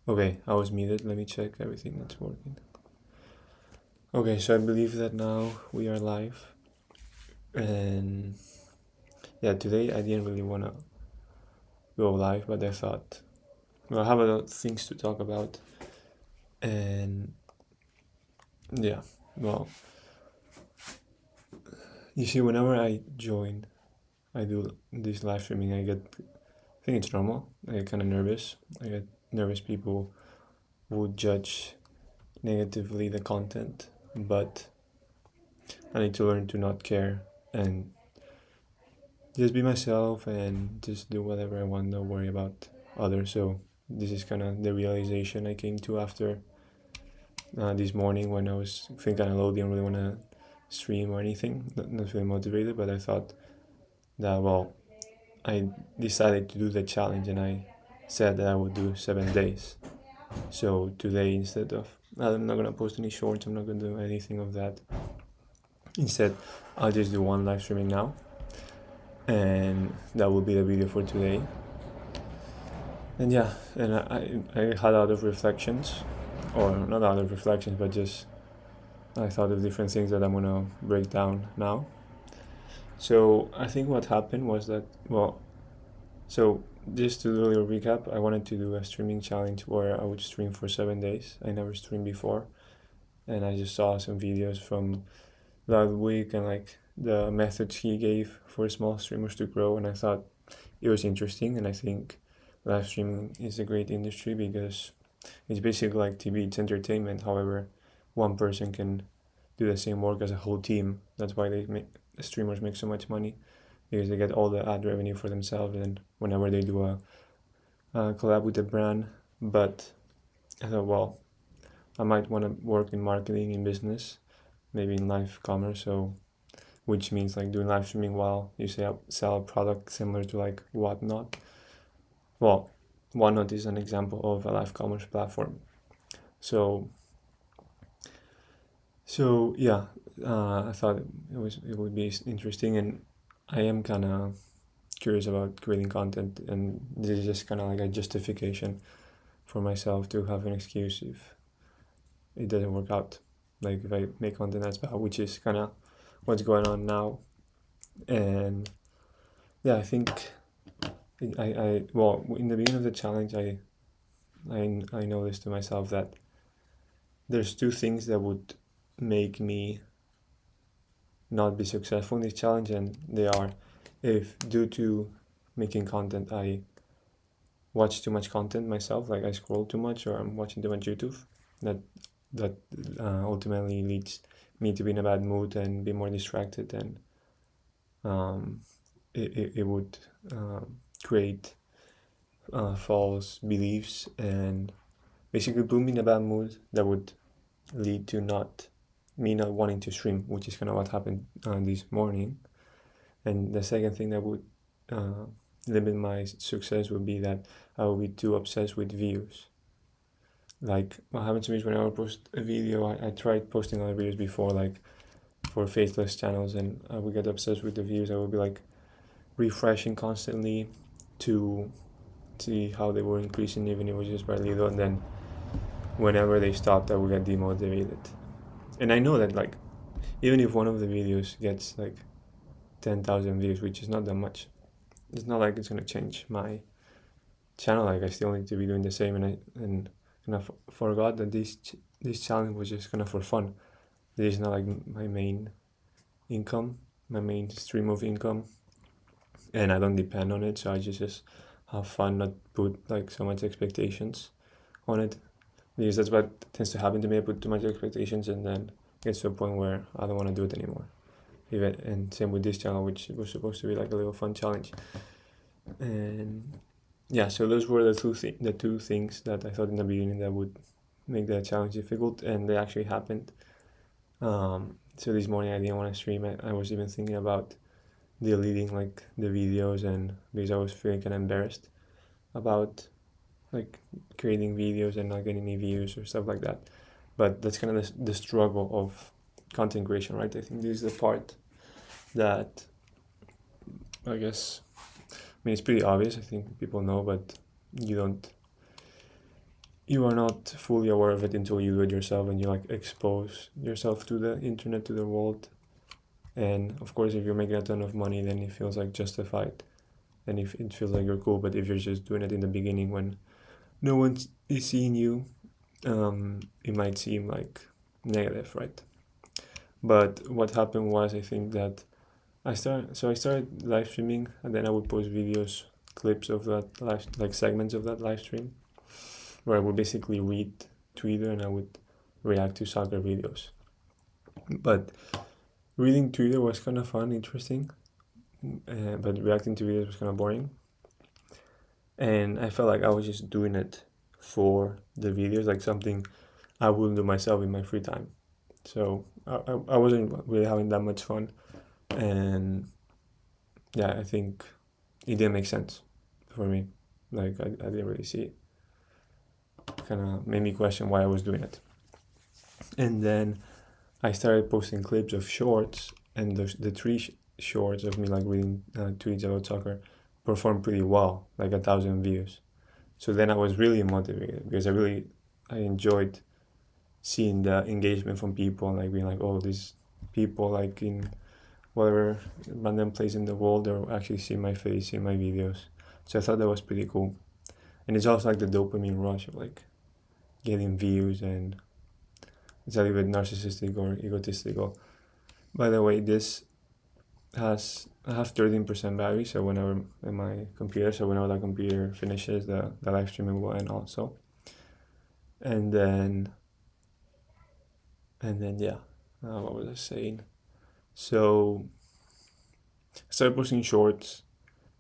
Okay, I was muted. Let me check everything that's working. Okay, so I believe that now we are live. And yeah, today I didn't really want to go live, but I thought, well, I have a lot of things to talk about. And yeah, well, you see, whenever I do this live streaming, I think it's normal. I get kind of nervous. I get nervous people would judge negatively the content, but I need to learn to not care and just be myself and just do whatever I want, not worry about others. So this is kind of the realization I came to after this morning when I was feeling kind of low, didn't really want to stream or anything, not feeling motivated, but I thought that, well, I decided to do the challenge and I said that I would do 7 days. So today, instead of, I'm not gonna post any shorts, I'm not gonna do anything of that. Instead, I'll just do one live streaming now, and that will be the video for today. And yeah, and I had a lot of reflections, or not a lot of reflections, but just I thought of different things that I'm gonna break down now. So I think what happened was that, well, so just to do a little recap, I wanted to do a streaming challenge where I would stream for 7 days. I never streamed before, and I just saw some videos from Ludwig and like the methods he gave for small streamers to grow, and I thought it was interesting. And I think live streaming is a great industry because it's basically like TV, it's entertainment. However, one person can do the same work as a whole team. That's why the streamers make so much money, because they get all the ad revenue for themselves and whenever they do a collab with a brand. But I thought, well, I might want to work in marketing, in business, maybe in live commerce. So which means like doing live streaming while you sell a product similar to like Whatnot. Well, Whatnot is an example of a live commerce platform. So yeah, I thought it would be interesting, and I am kind of curious about creating content, and this is just kind of like a justification for myself to have an excuse if it doesn't work out. Like if I make content that's bad, which is kind of what's going on now. And yeah, I think I well, in the beginning of the challenge, I noticed to myself that there's two things that would make me not be successful in this challenge, and they are if due to making content I watch too much content myself, like I scroll too much or I'm watching too much YouTube, that that ultimately leads me to be in a bad mood and be more distracted, and um, it would create false beliefs and basically put me in a bad mood that would lead to not wanting to stream, which is kind of what happened this morning. And the second thing that would uh, limit my success would be that I would be too obsessed with views. Like what happens to me is when I would post a video, I tried posting other videos before, like for faceless channels, and I would get obsessed with the views. I would be like refreshing constantly to see how they were increasing, even if it was just by little, and then whenever they stopped, I would get demotivated. And I know that like even if one of the videos gets like 10,000 views, which is not that much, it's not like it's gonna change my channel. Like I still need to be doing the same, and kind of forgot that this challenge was just kind of for fun. This is not like my main income, my main stream of income, and I don't depend on it. So I just have fun, not put like so much expectations on it, because that's what tends to happen to me. I put too much expectations, and then it gets to a point where I don't want to do it anymore. Even and same with this channel, which was supposed to be like a little fun challenge. And yeah, so those were the two things that I thought in the beginning that would make the challenge difficult, and they actually happened. So this morning I didn't want to stream it. I was even thinking about deleting like the videos, and because I was feeling kind of embarrassed about like creating videos and not getting any views or stuff like that. But that's kind of the struggle of content creation, right? I think this is the part that I guess, I mean, it's pretty obvious. I think people know, but you don't you are not fully aware of it until you do it yourself and you like expose yourself to the internet, to the world. And of course, if you're making a ton of money, then it feels like justified, and if it feels like you're cool. But if you're just doing it in the beginning when no one is seeing you, it might seem like negative, right? But what happened was, I think that I started live streaming, and then I would post videos, clips of that live, like segments of that live stream, where I would basically read Twitter and I would react to soccer videos. But reading Twitter was kind of fun, interesting, but reacting to videos was kind of boring. And I felt like I was just doing it for the videos, like something I wouldn't do myself in my free time. So I wasn't really having that much fun. And yeah, I think it didn't make sense for me. Like, I didn't really see it. Kind of made me question why I was doing it. And then I started posting clips of shorts, and the three shorts of me like reading tweets about soccer performed pretty well, like 1,000 views. So then I was really motivated because I enjoyed seeing the engagement from people and like being like, oh, these people like in whatever random place in the world, they're actually seeing my face, seeing my videos. So I thought that was pretty cool. And it's also like the dopamine rush of like getting views, and it's a little bit narcissistic or egotistical. By the way, I have 13% battery, so whenever in my computer, so whenever the computer finishes, the live streaming will end also. And then yeah, what was I saying? So I started posting shorts.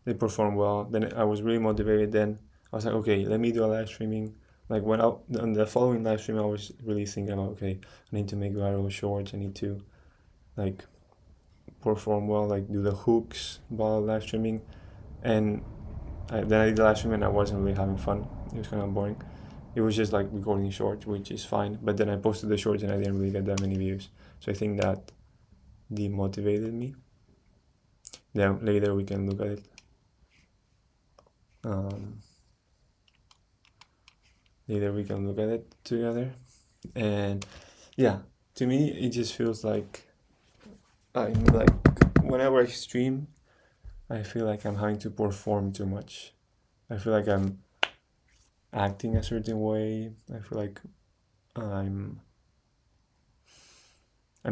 They performed well. Then I was really motivated. Then I was like, okay, let me do a live streaming. Like when on the following live stream, I was really thinking about, okay, I need to make viral shorts. I need to like perform well, like do the hooks while live streaming. And then I did the live stream and I wasn't really having fun. It was kind of boring. It was just like recording shorts, which is fine. But then I posted the shorts and I didn't really get that many views. So I think that demotivated me. Then later we can look at it. Later we can look at it together. And yeah, to me it just feels like I'm like, whenever I stream, I feel like I'm having to perform too much. I feel like I'm acting a certain way. I feel like I'm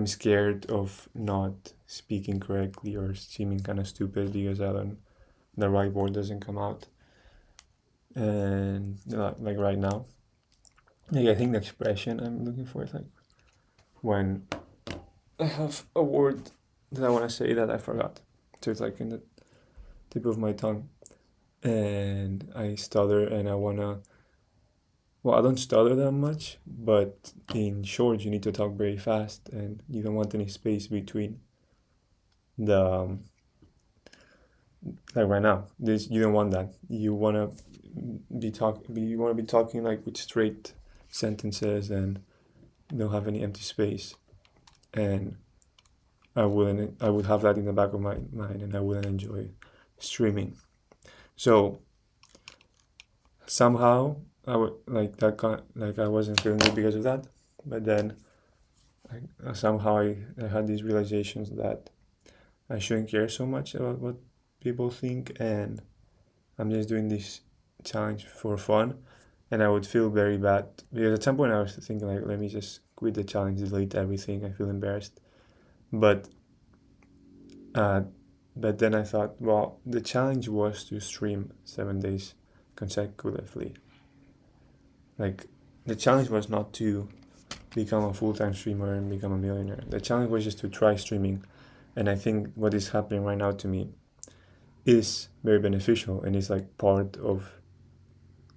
scared of not speaking correctly or seeming kind of stupid because the right word doesn't come out. And like right now, like I think the expression I'm looking for is like when I have a word that I want to say that I forgot. So it's like in the tip of my tongue, and I stutter, and I wanna. Well, I don't stutter that much, but in short, you need to talk very fast, and you don't want any space between the like right now. This you don't want that. You wanna be talking like with straight sentences and don't have any empty space. And I would have that in the back of my mind, and I wouldn't enjoy streaming. So somehow I would like that like I wasn't feeling good because of that. But then somehow I had these realizations that I shouldn't care so much about what people think, and I'm just doing this challenge for fun. And I would feel very bad because at some point I was thinking like, let me just quit the challenge, delete everything. I feel embarrassed, but uh, then I thought, well, the challenge was to stream 7 days consecutively. Like, the challenge was not to become a full-time streamer and become a millionaire. The challenge was just to try streaming. And I think what is happening right now to me is very beneficial, and it's like part of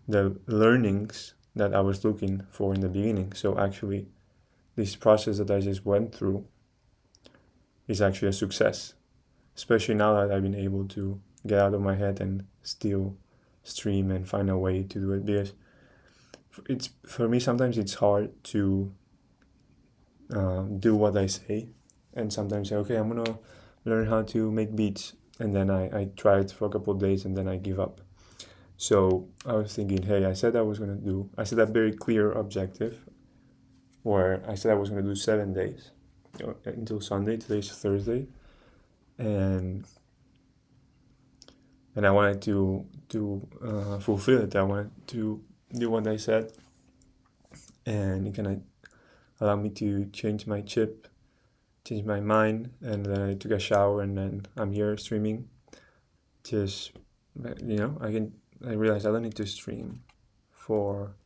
the learnings that I was looking for in the beginning. So actually, this process that I just went through is actually a success, especially now that I've been able to get out of my head and still stream and find a way to do it. Because it's, for me, sometimes it's hard to do what I say, and sometimes say, okay, I'm gonna learn how to make beats, and then I try it for a couple of days and then I give up. So I was thinking, hey, I said a very clear objective where I said I was gonna do 7 days, until Sunday. Today's Thursday, and I wanted to fulfill it. I wanted to do what I said, and it kind of allowed me to change my chip, change my mind, and then I took a shower, and then I'm here streaming. Just I realized I don't need to stream for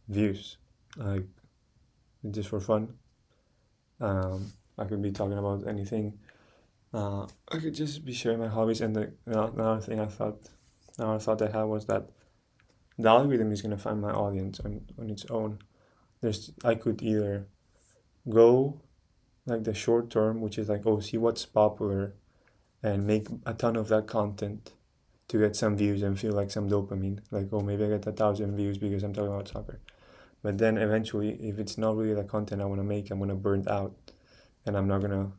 views, like just for fun. I could be talking about anything. I could just be sharing my hobbies. And another thought I had was that the algorithm is gonna find my audience on its own. I could either go like the short term, which is like, oh, see what's popular, and make a ton of that content to get some views and feel like some dopamine, like, oh, maybe I get 1,000 views because I'm talking about soccer. But then eventually, if it's not really the content I want to make, I'm gonna burn out, and I'm not gonna.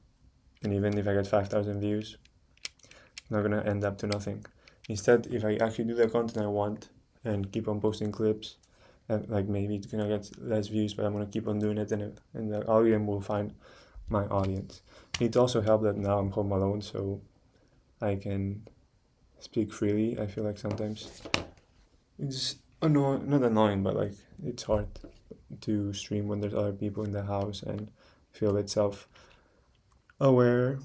And even if I get 5,000 views, I'm not gonna end up to nothing. Instead, if I actually do the content I want and keep on posting clips, like maybe it's gonna get less views, but I'm gonna keep on doing it, and the algorithm will find my audience. It also helped that now I'm home alone, so I can speak freely. I feel like sometimes it's not annoying, but like it's hard to stream when there's other people in the house and feel itself aware.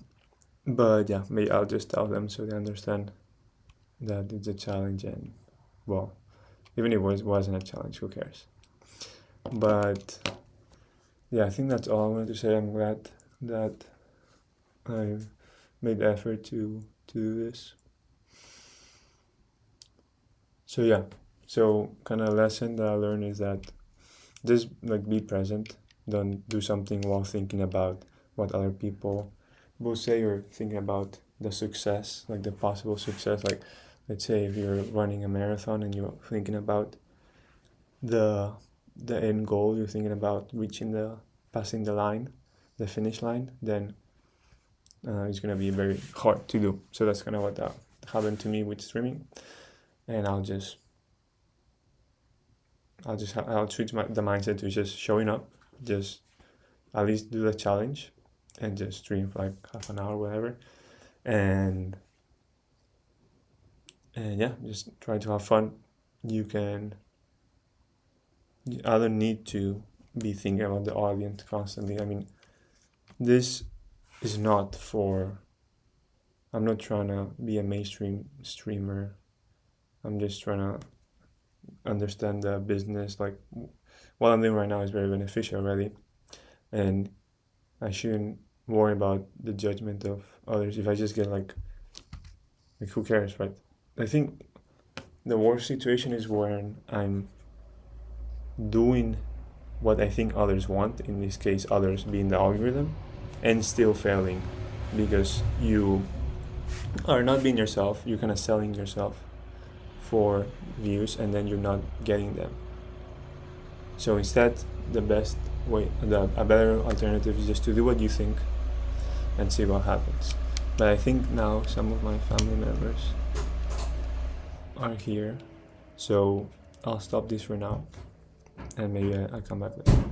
But yeah, maybe I'll just tell them so they understand that it's a challenge, and well, even if it wasn't a challenge, who cares? But yeah, I think that's all I wanted to say. I'm glad that I made the effort to do this. So yeah, kind of lesson that I learned is that just like be present. Don't do something while thinking about what other people will say, or thinking about the success, like the possible success. Like, let's say if you're running a marathon and you're thinking about the end goal, you're thinking about passing the line, the finish line, then it's gonna be very hard to do. So that's kind of what happened to me with streaming, and I'll switch the mindset to just showing up, just at least do the challenge, and just stream for like half an hour, whatever, and yeah, just try to have fun. You don't need to be thinking about the audience constantly. I mean, this is not for. I'm not trying to be a mainstream streamer. I'm just trying to understand the business. Like, what I'm doing right now is very beneficial already, and I shouldn't worry about the judgment of others. If I just get like who cares, right? I think the worst situation is when I'm doing what I think others want, in this case others being the algorithm, and still failing because you are not being yourself. You're kind of selling yourself for views, and then you're not getting them. So instead, a better alternative is just to do what you think and see what happens. But I think now some of my family members are here, so I'll stop this for now, and maybe I'll come back later.